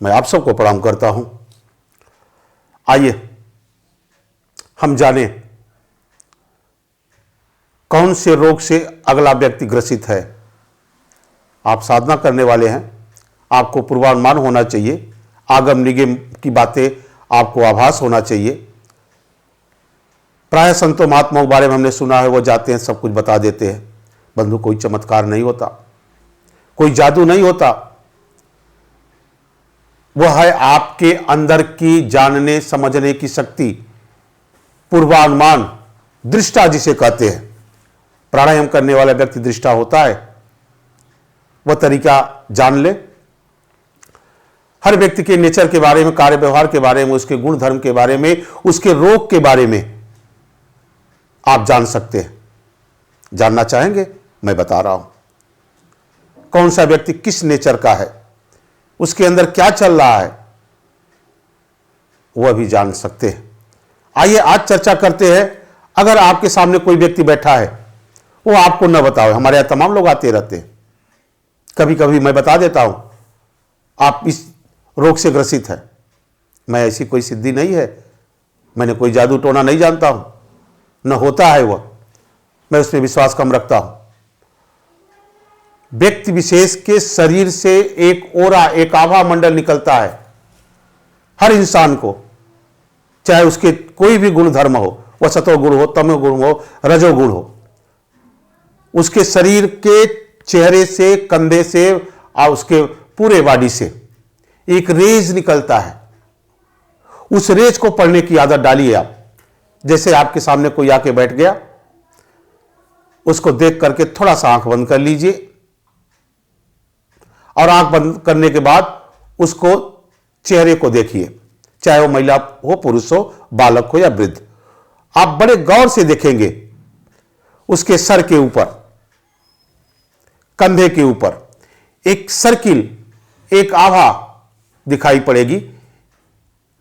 मैं आप सबको प्रणाम करता हूं। आइए हम जानें कौन से रोग से अगला व्यक्ति ग्रसित है। आप साधना करने वाले हैं, आपको पूर्वानुमान होना चाहिए, आगम निगम की बातें आपको आभास होना चाहिए। प्राय संतों महात्माओं के बारे में हमने सुना है, वो जाते हैं सब कुछ बता देते हैं। बंधु, कोई चमत्कार नहीं होता, कोई जादू नहीं होता। वह है आपके अंदर की जानने समझने की शक्ति, पूर्वानुमान, दृष्टा जिसे कहते हैं। प्राणायाम करने वाला व्यक्ति दृष्टा होता है, वह तरीका जान ले। हर व्यक्ति के नेचर के बारे में, कार्य व्यवहार के बारे में, उसके गुण धर्म के बारे में, उसके रोग के बारे में आप जान सकते हैं। जानना चाहेंगे? मैं बता रहा हूं कौन सा व्यक्ति किस नेचर का है, उसके अंदर क्या चल रहा है, वह भी जान सकते हैं। आइए आज चर्चा करते हैं। अगर आपके सामने कोई व्यक्ति बैठा है, वो आपको न बताओ, हमारे यहां तमाम लोग आते रहते हैं, कभी कभी मैं बता देता हूं आप इस रोग से ग्रसित है। मैं ऐसी कोई सिद्धि नहीं है, मैंने कोई जादू टोना नहीं जानता हूं, न होता है वह, मैं उसमें विश्वास कम रखता हूं। व्यक्ति विशेष के शरीर से एक ओरा, एक आभा मंडल निकलता है। हर इंसान को, चाहे उसके कोई भी गुण धर्म हो, वह सतोगुण हो, तमोगुण हो, रजोगुण हो, उसके शरीर के चेहरे से, कंधे से और उसके पूरे बॉडी से एक रेज निकलता है। उस रेज को पढ़ने की आदत डालिए आप। जैसे आपके सामने कोई आके बैठ गया, उसको देख करके थोड़ा सा आंख बंद कर लीजिए और आंख बंद करने के बाद उसको चेहरे को देखिए, चाहे वो महिला हो, पुरुष हो, बालक हो या वृद्ध। आप बड़े गौर से देखेंगे उसके सर के ऊपर, कंधे के ऊपर एक सर्किल, एक आभा दिखाई पड़ेगी।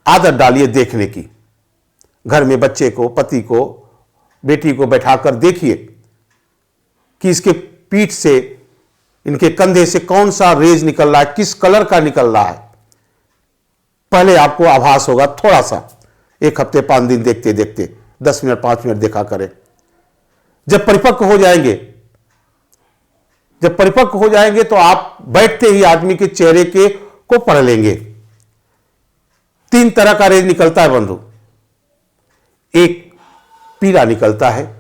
आदत डालिए देखने की। घर में बच्चे को, पति को, बेटी को बैठाकर देखिए कि इसके पीठ से, इनके कंधे से कौन सा रेज निकल रहा है, किस कलर का निकल रहा है। पहले आपको आभास होगा, थोड़ा सा, 1 हफ्ते 5 दिन देखते देखते 10 मिनट 5 मिनट देखा करें। जब परिपक्व हो जाएंगे तो आप बैठते ही आदमी के चेहरे के को पढ़ लेंगे। 3 तरह का रेज निकलता है बंधु। एक पीला निकलता है,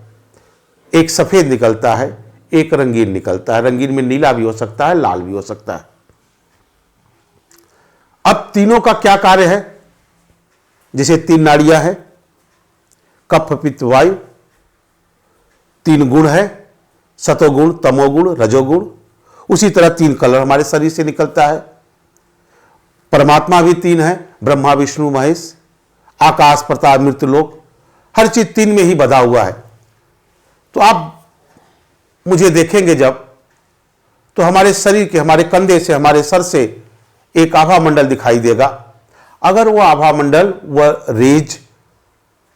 एक सफेद निकलता है, एक रंगीन निकलता है। रंगीन में नीला भी हो सकता है, लाल भी हो सकता है। अब तीनों का क्या कार्य है? जैसे 3 नाड़ियां हैं, कफ पित्त वायु, 3 गुण है, सतोगुण, तमोगुण, रजोगुण। उसी तरह 3 कलर हमारे शरीर से निकलता है। परमात्मा भी 3 है, ब्रह्मा विष्णु महेश, आकाश प्रताप मृत्युलोक। हर चीज 3 में ही बधा हुआ है। तो आप मुझे देखेंगे जब, तो हमारे शरीर के, हमारे कंधे से, हमारे सर से एक आभा मंडल दिखाई देगा। अगर वह आभा मंडल, वह रेज,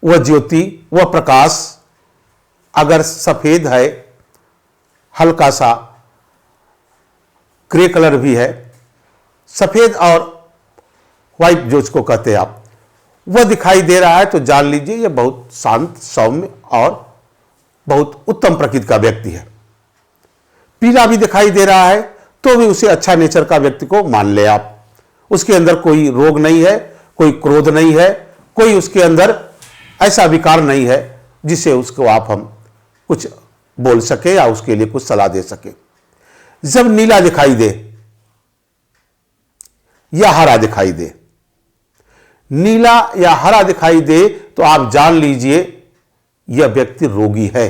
वह ज्योति, वह प्रकाश अगर सफेद है, हल्का सा ग्रे कलर भी है, सफेद और व्हाइट जो उसको कहते हैं आप, वह दिखाई दे रहा है, तो जान लीजिए यह बहुत शांत, सौम्य और बहुत उत्तम प्रकृति का व्यक्ति है। पीला भी दिखाई दे रहा है तो भी उसे अच्छा नेचर का व्यक्ति को मान ले आप। उसके अंदर कोई रोग नहीं है, कोई क्रोध नहीं है, कोई उसके अंदर ऐसा विकार नहीं है जिसे उसको आप हम कुछ बोल सके या उसके लिए कुछ सलाह दे सके। जब नीला दिखाई दे या हरा दिखाई दे, नीला या हरा दिखाई दे, तो आप जान लीजिए यह व्यक्ति रोगी है,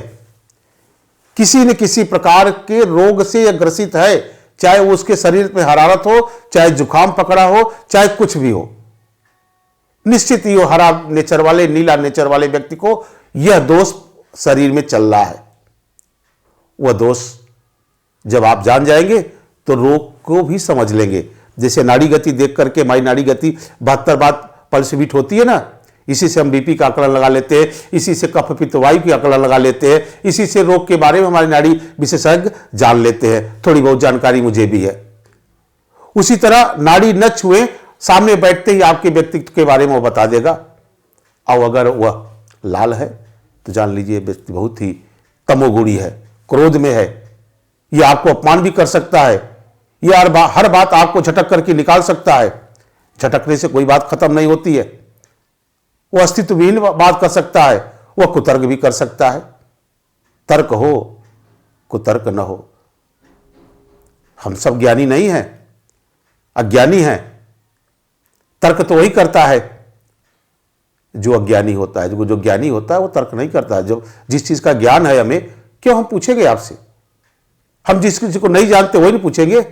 किसी न किसी प्रकार के रोग से यह ग्रसित है। चाहे वो उसके शरीर में हरारत हो, चाहे जुकाम पकड़ा हो, चाहे कुछ भी हो। निश्चित ही वो हरा नेचर वाले, नीला नेचर वाले व्यक्ति को यह दोष शरीर में चल रहा है। वह दोष जब आप जान जाएंगे तो रोग को भी समझ लेंगे। जैसे नाड़ी गति देख करके, हमारी नाड़ी गति 72 बार पल्स बीट होती है ना, इसी से हम बीपी का आंकड़ा लगा लेते हैं, इसी से कफ पित्त वायु की आंकड़ा लगा लेते हैं, इसी से रोग के बारे में हमारे नाड़ी विशेषज्ञ जान लेते हैं। थोड़ी बहुत जानकारी मुझे भी है। उसी तरह नाड़ी न छुए सामने बैठते ही आपके व्यक्तित्व के बारे में वो बता देगा। और अगर वह लाल है तो जान लीजिए व्यक्ति बहुत ही तमोगुणी है, क्रोध में है। यह आपको अपमान भी कर सकता है, यह हर बात आपको झटक करके निकाल सकता है। झटकने से कोई बात खत्म नहीं होती है। वह अस्तित्वहीन बात कर सकता है, वह कुतर्क भी कर सकता है। तर्क हो कुतर्क न हो। हम सब ज्ञानी नहीं हैं, अज्ञानी हैं। तर्क तो वही करता है जो अज्ञानी होता है। जो ज्ञानी होता है वो तर्क नहीं करता है। जो जिस चीज का ज्ञान है हमें, क्यों हम पूछेंगे आपसे? हम जिस किसी को नहीं जानते वही नहीं पूछेंगे।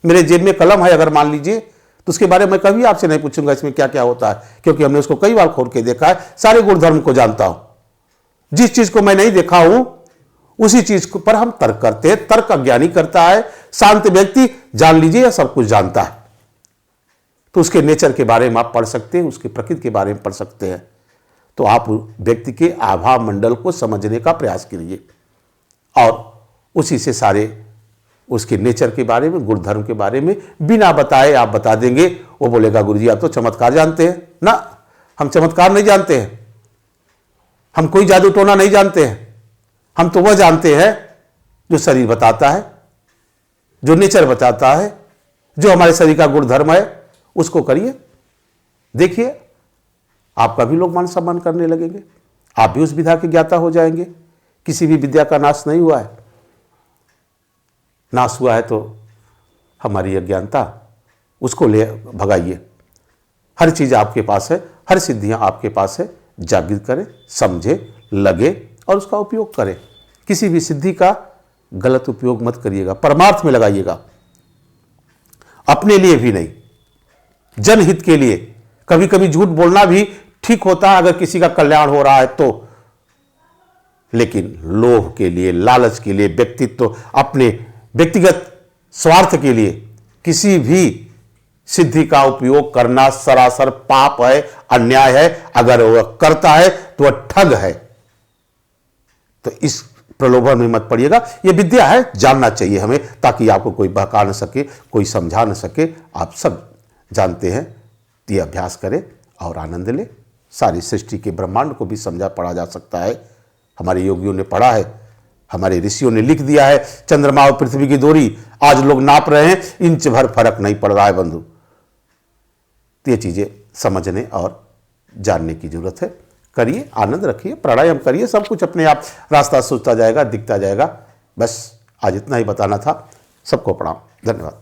मेरे जेब में कलम है अगर मान लीजिए, तो उसके बारे में कभी आपसे नहीं पूछूंगा इसमें क्या क्या होता है, क्योंकि हमने उसको कई बार खोल के देखा है। सारे गुणधर्म को जानता हूं। जिस चीज को मैं नहीं देखा हूं उसी चीज पर हम तर्क करते हैं। तर्क अज्ञानी करता है। शांत व्यक्ति जान लीजिए सब कुछ जानता है। तो उसके नेचर के बारे में आप पढ़ सकते हैं, उसकी प्रकृति के बारे में पढ़ सकते हैं। तो आप व्यक्ति के आभा मंडल को समझने का प्रयास करिए और उसी से सारे उसके नेचर के बारे में, गुणधर्म के बारे में बिना बताए आप बता देंगे। वो बोलेगा गुरुजी आप तो चमत्कार जानते हैं ना। हम चमत्कार नहीं जानते हैं, हम कोई जादू टोना नहीं जानते हैं। हम तो वह जानते हैं जो शरीर बताता है, जो नेचर बताता है, जो हमारे शरीर का गुणधर्म है, उसको करिए। देखिए आपका भी लोग मान सम्मान करने लगेंगे, आप भी उस विद्या के ज्ञाता हो जाएंगे। किसी भी विद्या का नाश नहीं हुआ है। नाश हुआ है तो हमारी अज्ञानता, उसको ले भगाइए। हर चीज आपके पास है, हर सिद्धियां आपके पास है। जागृत करें, समझे, लगे और उसका उपयोग करें। किसी भी सिद्धि का गलत उपयोग मत करिएगा, परमार्थ में लगाइएगा, अपने लिए भी नहीं, जनहित के लिए। कभी कभी झूठ बोलना भी ठीक होता है अगर किसी का कल्याण हो रहा है तो, लेकिन लोभ के लिए, लालच के लिए, व्यक्तित्व, अपने व्यक्तिगत स्वार्थ के लिए किसी भी सिद्धि का उपयोग करना सरासर पाप है, अन्याय है। अगर वह करता है तो वह ठग है। तो इस प्रलोभन में मत पड़िएगा। यह विद्या है, जानना चाहिए हमें, ताकि आपको कोई बहका न सके, कोई समझा न सके। आप सब जानते हैं, ये अभ्यास करें और आनंद ले। सारी सृष्टि के ब्रह्मांड को भी समझा पढ़ा जा सकता है। हमारे योगियों ने पढ़ा है, हमारे ऋषियों ने लिख दिया है। चंद्रमा और पृथ्वी की दूरी आज लोग नाप रहे हैं, इंच भर फर्क नहीं पड़ रहा है बंधु। तो ये चीजें समझने और जानने की जरूरत है। करिए, आनंद रखिए, प्राणायाम करिए, सब कुछ अपने आप रास्ता सूझता जाएगा, दिखता जाएगा। बस आज इतना ही बताना था। सबको प्रणाम, धन्यवाद।